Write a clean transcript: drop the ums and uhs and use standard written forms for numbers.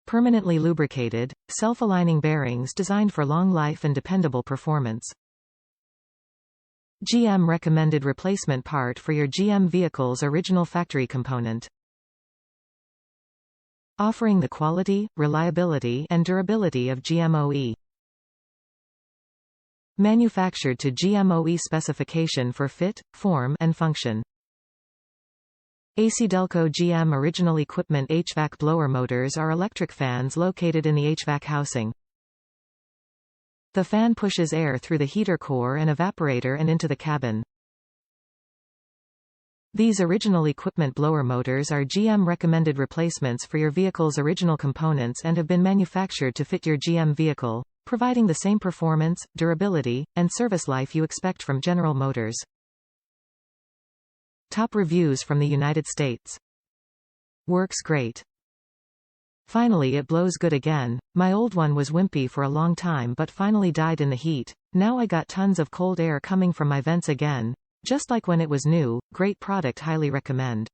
Permanently lubricated, self-aligning bearings designed for long life and dependable performance. GM recommended replacement part for your GM vehicle's original factory component. Offering the quality, reliability, and durability of GMOE. Manufactured to GMOE specification for fit, form, and function. AC Delco GM original equipment HVAC blower motors are electric fans located in the HVAC housing. The fan pushes air through the heater core and evaporator and into the cabin. These original equipment blower motors are GM recommended replacements for your vehicle's original components and have been manufactured to fit your GM vehicle, providing the same performance, durability, and service life you expect from General Motors. Top reviews from the United States. Works great. Finally it blows good again. My old one was wimpy for a long time but finally died in the heat. Now I got tons of cold air coming from my vents again. Just like when it was new. Great product, highly recommend.